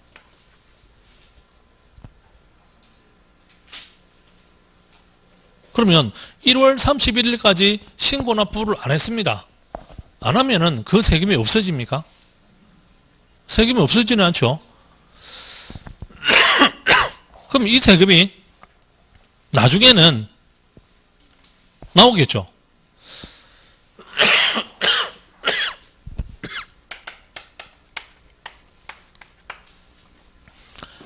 [SPEAKER 1] 그러면 1월 31일까지 신고 납부를 안 했습니다. 안 하면은 그 세금이 없어집니까? 세금이 없어지지는 않죠. 그럼 이 세금이 나중에는 나오겠죠.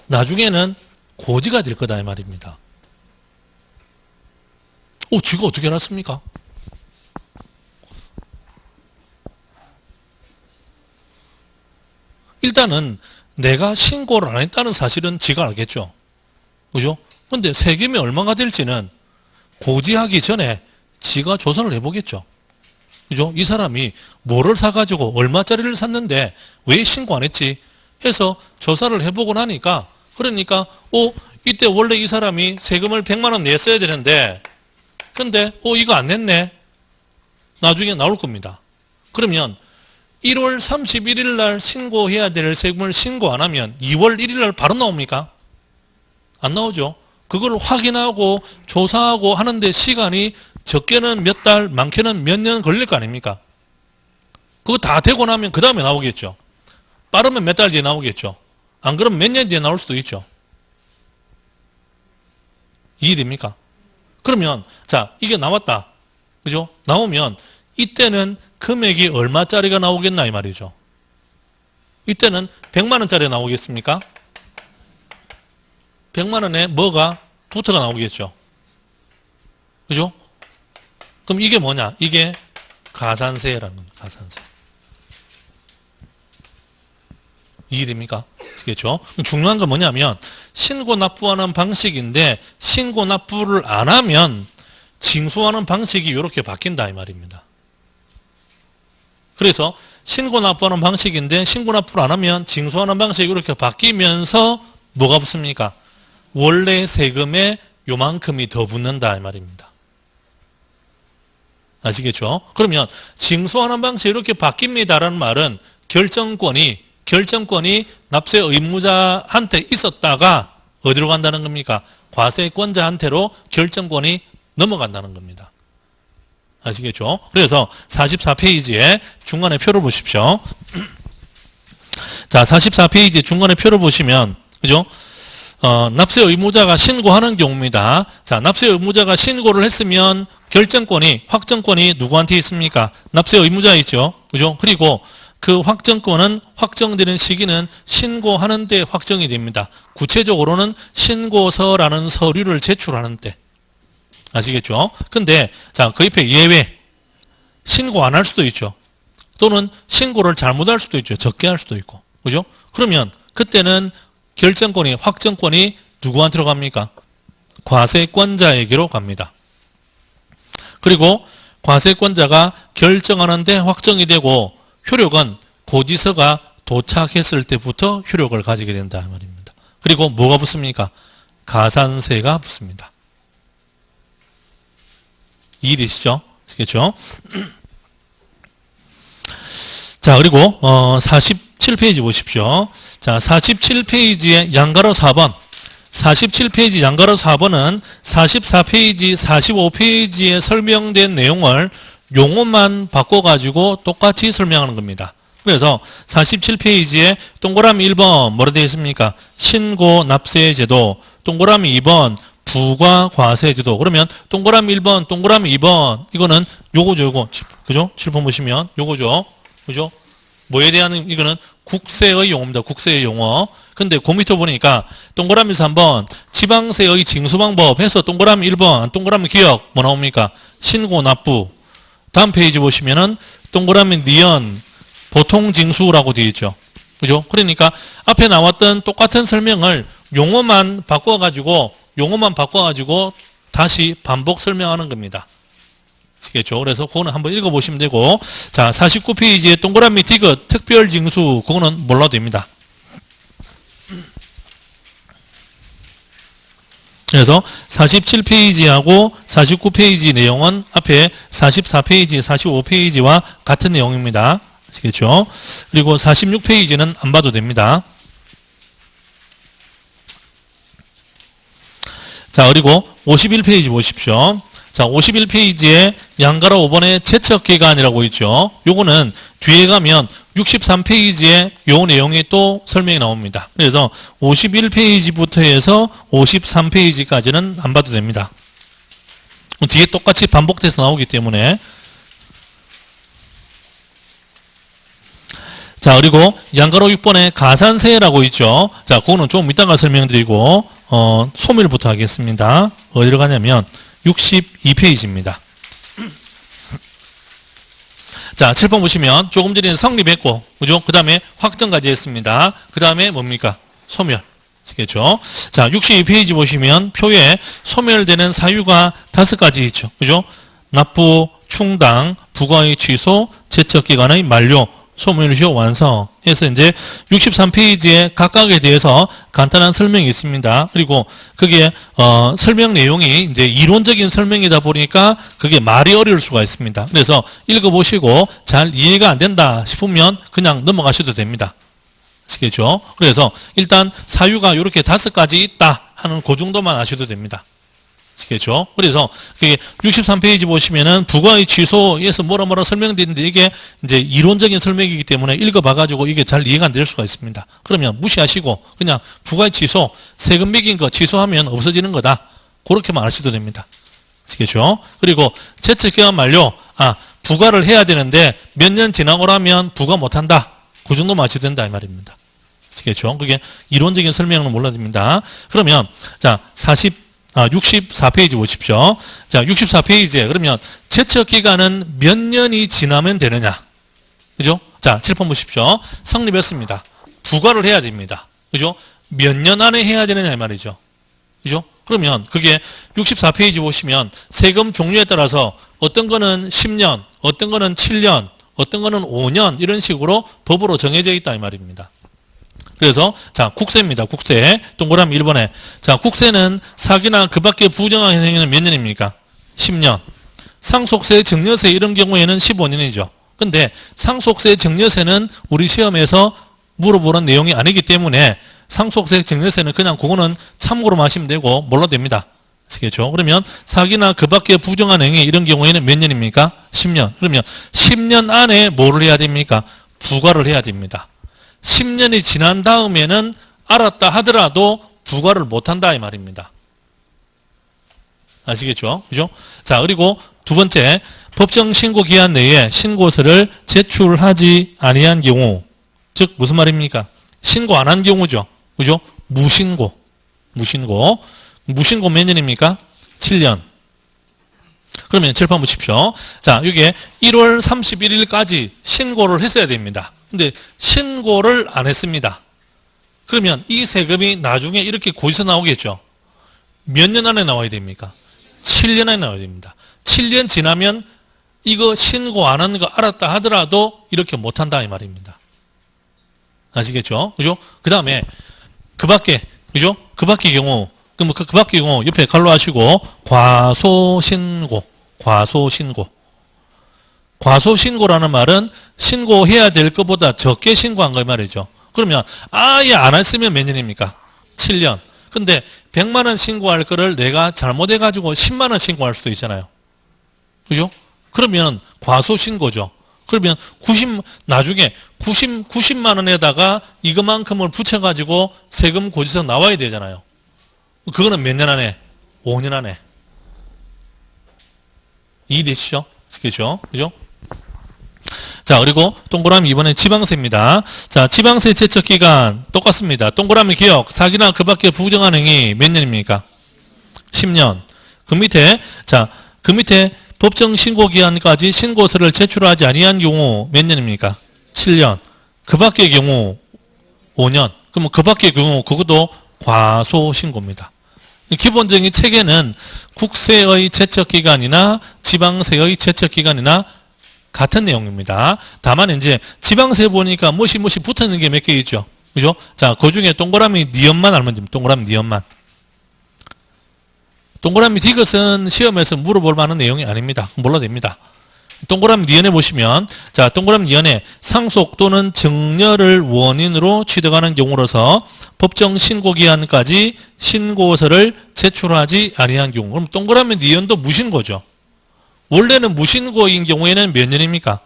[SPEAKER 1] 나중에는 고지가 될 거다 이 말입니다. 쥐가 어떻게 알았습니까? 일단은 내가 신고를 안 했다는 사실은 지가 알겠죠. 그죠? 근데 세금이 얼마가 될지는 고지하기 전에 지가 조사를 해보겠죠. 그죠? 이 사람이 뭐를 사가지고 얼마짜리를 샀는데 왜 신고 안 했지? 해서 조사를 해보고 나니까 그러니까 이때 원래 이 사람이 세금을 100만 원 냈어야 되는데 근데 이거 안 냈네. 나중에 나올 겁니다. 그러면 1월 31일 날 신고해야 될 세금을 신고 안 하면 2월 1일 날 바로 나옵니까? 안 나오죠. 그걸 확인하고 조사하고 하는데 시간이 적게는 몇 달, 많게는 몇 년 걸릴 거 아닙니까? 그거 다 되고 나면 그 다음에 나오겠죠. 빠르면 몇 달 뒤에 나오겠죠. 안 그러면 몇 년 뒤에 나올 수도 있죠. 이해됩니까? 그러면 자 이게 나왔다. 그죠? 나오면 이때는 금액이 얼마짜리가 나오겠나 이 말이죠. 이때는 100만 원짜리 나오겠습니까? 100만 원에 뭐가 부터가 나오겠죠. 그죠? 그럼 이게 뭐냐? 이게 가산세라는 겁니다. 가산세. 이해됩니까? 그렇죠? 중요한 건 뭐냐면 신고 납부하는 방식인데 신고 납부를 안 하면 징수하는 방식이 이렇게 바뀐다 이 말입니다. 그래서 신고 납부하는 방식인데 신고 납부를 안 하면 징수하는 방식이 이렇게 바뀌면서 뭐가 붙습니까? 원래 세금에 요만큼이 더 붙는다 이 말입니다. 아시겠죠? 그러면 징수하는 방식이 이렇게 바뀝니다라는 말은 결정권이 납세 의무자한테 있었다가 어디로 간다는 겁니까? 과세권자한테로 결정권이 넘어간다는 겁니다. 아시겠죠? 그래서 44페이지에 중간에 표를 보십시오. 자, 44페이지 중간에 표를 보시면, 그죠? 납세 의무자가 신고하는 경우입니다. 자, 납세 의무자가 신고를 했으면 확정권이 누구한테 있습니까? 납세 의무자에 있죠. 그죠? 그리고 그 확정권은 확정되는 시기는 신고하는 때 확정이 됩니다. 구체적으로는 신고서라는 서류를 제출하는 때. 아시겠죠? 근데 자, 그 옆에 예외. 신고 안 할 수도 있죠. 또는 신고를 잘못할 수도 있죠. 적게 할 수도 있고. 그죠? 그러면 그때는 확정권이 누구한테로 갑니까? 과세권자에게로 갑니다. 그리고 과세권자가 결정하는데 확정이 되고 효력은 고지서가 도착했을 때부터 효력을 가지게 된다 말입니다. 그리고 뭐가 붙습니까? 가산세가 붙습니다. 이해되시죠? 아시겠죠? 자, 그리고 47페이지 보십시오. 자, 47페이지에 양가로 4번. 47페이지 양가로 4번은 44페이지, 45페이지에 설명된 내용을 용어만 바꿔가지고 똑같이 설명하는 겁니다. 그래서 47페이지에 동그라미 1번 뭐라 되어 있습니까? 신고 납세제도, 동그라미 2번 부과과세제도. 그러면 동그라미 1번, 동그라미 2번 이거는 요거죠. 그죠? 7번 보시면 요거죠. 그죠? 뭐에 대한 이거는 국세의 용어입니다. 국세의 용어. 근데 그 밑에 보니까 동그라미 3번 지방세의 징수방법 해서 동그라미 1번 동그라미 기억 뭐 나옵니까? 신고 납부. 다음 페이지 보시면은 동그라미 니은 보통징수라고 되어 있죠. 그죠? 그러니까 앞에 나왔던 똑같은 설명을 용어만 바꿔가지고 다시 반복 설명하는 겁니다. 아시겠죠? 그래서 그거는 한번 읽어보시면 되고, 자, 49페이지에 동그라미 디귿 특별징수, 그거는 몰라도 됩니다. 그래서 47페이지하고 49페이지 내용은 앞에 44페이지, 45페이지와 같은 내용입니다. 아시겠죠? 그리고 46페이지는 안 봐도 됩니다. 자, 그리고 51페이지 보십시오. 자, 51페이지에 양가로 5번의 제척기간이라고 있죠. 요거는 뒤에 가면 63페이지에 요 내용이 또 설명이 나옵니다. 그래서 51페이지부터 해서 53페이지까지는 안 봐도 됩니다. 뒤에 똑같이 반복돼서 나오기 때문에. 자, 그리고 양가로 6번에 가산세라고 있죠. 자, 그거는 좀 이따가 설명드리고, 소멸부터 하겠습니다. 어디로 가냐면, 62페이지입니다. 자, 7번 보시면 조금 전에 성립했고, 그죠? 그 다음에 확정까지 했습니다. 그 다음에 뭡니까? 소멸. 아시겠죠? 자, 62페이지 보시면 표에 소멸되는 사유가 5가지 있죠. 그죠? 납부, 충당, 부과의 취소, 제척기간의 만료, 소멸시효 완성 해서 이제 63페이지에 각각에 대해서 간단한 설명이 있습니다. 그리고 그게 설명 내용이 이제 이론적인 설명이다 보니까 그게 말이 어려울 수가 있습니다. 그래서 읽어보시고 잘 이해가 안 된다 싶으면 그냥 넘어가셔도 됩니다. 아시겠죠? 그래서 일단 사유가 이렇게 5가지 있다 하는 그 정도만 아셔도 됩니다. 아시겠죠? 그래서 그게 63페이지 보시면은 부과의 취소에서 뭐라 설명되는데 이게 이제 이론적인 설명이기 때문에 읽어봐가지고 이게 잘 이해가 안 될 수가 있습니다. 그러면 무시하시고 그냥 부과의 취소, 세금 매긴 거 취소하면 없어지는 거다. 그렇게만 아셔도 됩니다. 아시겠죠? 그리고 제척기간 만료, 부과를 해야 되는데 몇 년 지나고 나면 부과 못한다. 그 정도만 아셔도 된다 이 말입니다. 아시겠죠? 그게 이론적인 설명은 몰라도 됩니다. 그러면 자 64페이지 보십시오. 자, 64페이지에 그러면 제척 기간은 몇 년이 지나면 되느냐? 그죠? 자, 7번 보십시오. 성립했습니다. 부과를 해야 됩니다. 그죠? 몇 년 안에 해야 되느냐 이 말이죠. 그죠? 그러면 그게 64페이지 보시면 세금 종류에 따라서 어떤 거는 10년, 어떤 거는 7년, 어떤 거는 5년 이런 식으로 법으로 정해져 있다 이 말입니다. 그래서 자 국세입니다. 국세 동그라미 1번에 자 국세는 사기나 그 밖에 부정한 행위는 몇 년입니까? 10년. 상속세, 증여세 이런 경우에는 15년이죠. 근데 상속세, 증여세는 우리 시험에서 물어보는 내용이 아니기 때문에 상속세, 증여세는 그냥 그거는 참고로만 하시면 되고 몰라도 됩니다. 아시겠죠? 그러면 사기나 그 밖에 부정한 행위 이런 경우에는 몇 년입니까? 10년. 그러면 10년 안에 뭐를 해야 됩니까? 부과를 해야 됩니다. 10년이 지난 다음에는 알았다 하더라도 부과를 못한다 이 말입니다. 아시겠죠? 그죠? 자, 그리고 두 번째, 법정 신고 기한 내에 신고서를 제출하지 아니한 경우, 즉 무슨 말입니까? 신고 안 한 경우죠. 그죠? 무신고 몇 년입니까? 7년. 그러면 칠판 보십시오. 자, 이게 1월 31일까지 신고를 했어야 됩니다. 근데 신고를 안 했습니다. 그러면 이 세금이 나중에 이렇게 고지서 나오겠죠. 몇 년 안에 나와야 됩니까? 7년 안에 나와야 됩니다. 7년 지나면 이거 신고 안 하는 거 알았다 하더라도 이렇게 못한다 이 말입니다. 아시겠죠? 그죠? 그 다음에 그 밖에 그죠? 그 밖의 경우 그 밖의 경우 옆에 갈로 하시고 과소신고라는 말은 신고해야 될 것보다 적게 신고한 거 말이죠. 그러면 아예 안 했으면 몇 년입니까? 7년. 근데 100만 원 신고할 거를 내가 잘못해가지고 10만 원 신고할 수도 있잖아요. 그죠? 그러면 과소신고죠. 그러면 나중에 90만 원에다가 이거만큼을 붙여가지고 세금 고지서 나와야 되잖아요. 그거는 몇 년 안에? 5년 안에. 이해되시죠? 그죠? 그죠? 자, 그리고 동그라미 이번엔 지방세입니다. 자, 지방세 제척 기간 똑같습니다. 동그라미 기억, 사기나 그 밖에 부정한 행위 몇 년입니까? 10년. 그 밑에 법정 신고 기한까지 신고서를 제출하지 아니한 경우 몇 년입니까? 7년. 그 밖의 경우 5년. 그러면 그 밖의 경우 그것도 과소신고입니다. 기본적인 체계는 국세의 제척기간이나 지방세의 제척기간이나 같은 내용입니다. 다만 이제 지방세 보니까 뭐시 붙어있는 게 몇 개 있죠. 그죠? 자, 그 중에 동그라미 니은만 알면 됩니다. 동그라미 니은만. 동그라미 디귿은 시험에서 물어볼 만한 내용이 아닙니다. 몰라도 됩니다. 동그라미 니은에 보시면, 자, 동그라미 니은에 상속 또는 증여를 원인으로 취득하는 경우로서 법정 신고기한까지 신고서를 제출하지 아니한 경우. 그럼 동그라미 니은도 무신고죠. 원래는 무신고인 경우에는 몇 년입니까?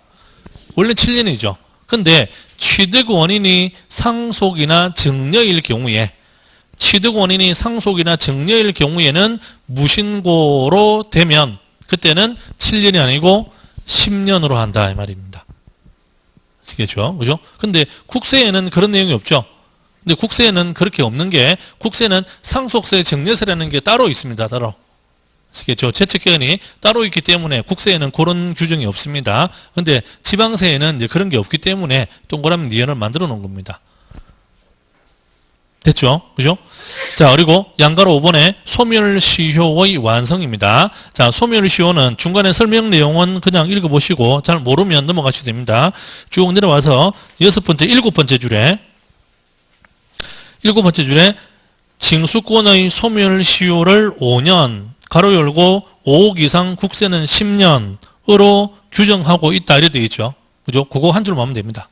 [SPEAKER 1] 원래 7년이죠. 근데 취득 원인이 상속이나 증여일 경우에, 취득 원인이 상속이나 증여일 경우에는 무신고로 되면 그때는 7년이 아니고 10년으로 한다 이 말입니다. 아시겠죠? 그죠? 근데 국세에는 그런 내용이 없죠. 근데 국세에는 그렇게 없는 게, 국세는 상속세, 증여세라는 게 따로 있습니다. 따로. 아시겠죠? 제척기간이 따로 있기 때문에 국세에는 그런 규정이 없습니다. 근데 지방세에는 이제 그런 게 없기 때문에 동그라미 니은을 만들어 놓은 겁니다. 됐죠? 그죠? 자, 그리고 양가로 5번에 소멸시효의 완성입니다. 자, 소멸시효는 중간에 설명 내용은 그냥 읽어보시고 잘 모르면 넘어가셔도 됩니다. 쭉 내려와서 7번째 줄에 징수권의 소멸시효를 5년 가로 열고 5억 이상 국세는 10년으로 규정하고 있다 이래 되어 있죠. 그죠? 그거 한 줄만 하면 됩니다.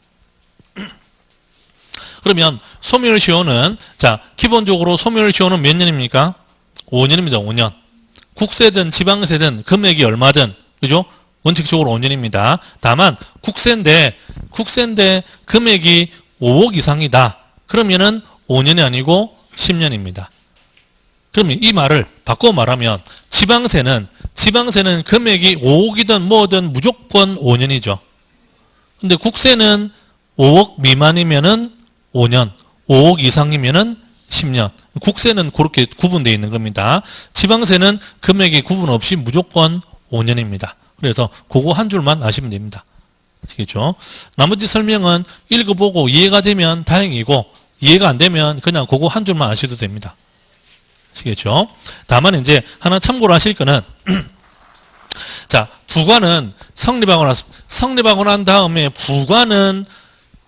[SPEAKER 1] 그러면 소멸시효는, 자, 기본적으로 소멸시효는 몇 년입니까? 5년입니다. 5년. 국세든 지방세든 금액이 얼마든, 그죠? 원칙적으로 5년입니다. 다만 국세인데 금액이 5억 이상이다. 그러면은 5년이 아니고 10년입니다. 그러면 이 말을 바꿔 말하면 지방세는 금액이 5억이든 뭐든 무조건 5년이죠. 근데 국세는 5억 미만이면은 5년, 5억 이상이면은 10년. 국세는 그렇게 구분되어 있는 겁니다. 지방세는 금액이 구분 없이 무조건 5년입니다. 그래서 그거 한 줄만 아시면 됩니다. 아시겠죠? 나머지 설명은 읽어보고 이해가 되면 다행이고, 이해가 안 되면 그냥 그거 한 줄만 아셔도 됩니다. 아시겠죠? 다만 이제 하나 참고로 하실 거는 자, 부과는 성립하고 난 다음에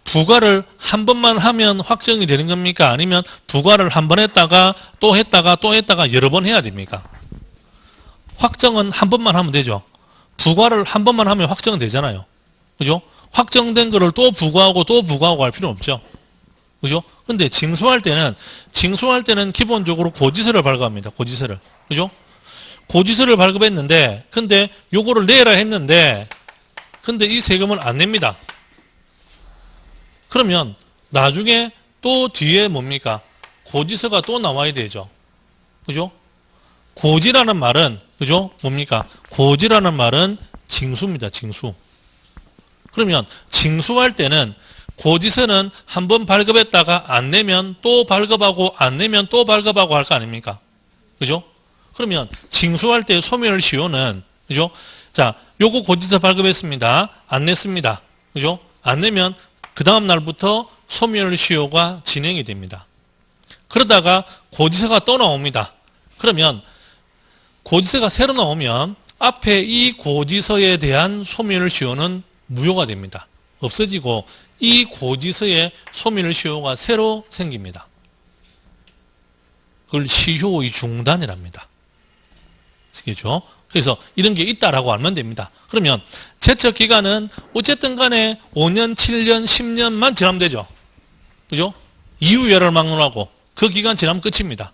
[SPEAKER 1] 부과를 한 번만 하면 확정이 되는 겁니까? 아니면 부과를 한 번 했다가 또 했다가 여러 번 해야 됩니까? 확정은 한 번만 하면 되죠. 부과를 한 번만 하면 확정은 되잖아요. 그죠? 확정된 거를 또 부과하고 할 필요는 없죠. 그죠? 근데 징수할 때는 기본적으로 고지서를 발급합니다. 고지서를. 그죠? 고지서를 발급했는데, 근데 요거를 내라 했는데, 근데 이 세금을 안 냅니다. 그러면 나중에 또 뒤에 뭡니까? 고지서가 또 나와야 되죠. 그죠? 고지라는 말은, 그죠? 뭡니까? 고지라는 말은 징수입니다. 징수. 그러면 징수할 때는 고지서는 한번 발급했다가 안 내면 또 발급하고 안 내면 또 발급하고 할 거 아닙니까? 그죠? 그러면 징수할 때 소멸시효는, 그죠? 자, 요거 고지서 발급했습니다. 안 냈습니다. 그죠? 안 내면 그 다음 날부터 소멸시효가 진행이 됩니다. 그러다가 고지서가 또 나옵니다. 그러면 고지서가 새로 나오면 앞에 이 고지서에 대한 소멸시효는 무효가 됩니다. 없어지고 이 고지서에 소멸시효가 새로 생깁니다. 그걸 시효의 중단이랍니다. 아시겠죠? 그래서 이런 게 있다라고 알면 됩니다. 그러면 제척기간은 어쨌든 간에 5년, 7년, 10년만 지나면 되죠. 그죠? 이후열을 막론하고 그 기간 지나면 끝입니다.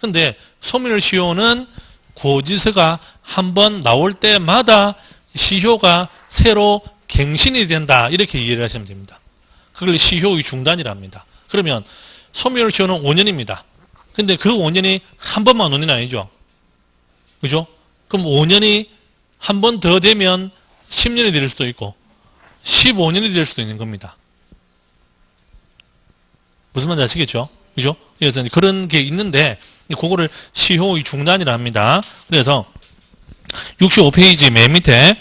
[SPEAKER 1] 근데 소멸시효는 고지서가 한번 나올 때마다 시효가 새로 갱신이 된다. 이렇게 이해를 하시면 됩니다. 그걸 시효의 중단이랍니다. 그러면 소멸시효는 5년입니다. 근데 그 5년이 한 번만 5년이 아니죠. 그죠? 그럼 5년이 한 번 더 되면 10년이 될 수도 있고 15년이 될 수도 있는 겁니다. 무슨 말인지 아시겠죠? 그죠? 그래서 그런 게 있는데 그거를 시효의 중단이라 합니다. 그래서 65페이지 맨 밑에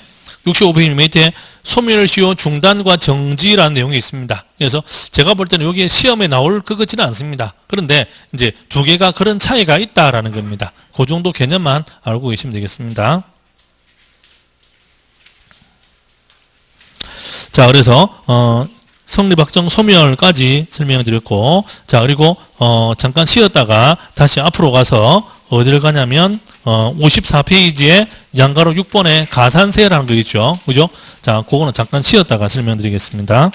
[SPEAKER 1] 소멸시효 중단과 정지라는 내용이 있습니다. 그래서 제가 볼 때는 여기에 시험에 나올 것 같지는 않습니다. 그런데 이제 두 개가 그런 차이가 있다라는 겁니다. 그 정도 개념만 알고 계시면 되겠습니다. 자, 그래서 성립확정 소멸까지 설명을 드렸고, 자, 그리고 잠깐 쉬었다가 다시 앞으로 가서 어디를 가냐면 54페이지에 양가로 6번에 가산세라는 거 있죠. 그죠? 자, 그거는 잠깐 쉬었다가 설명드리겠습니다.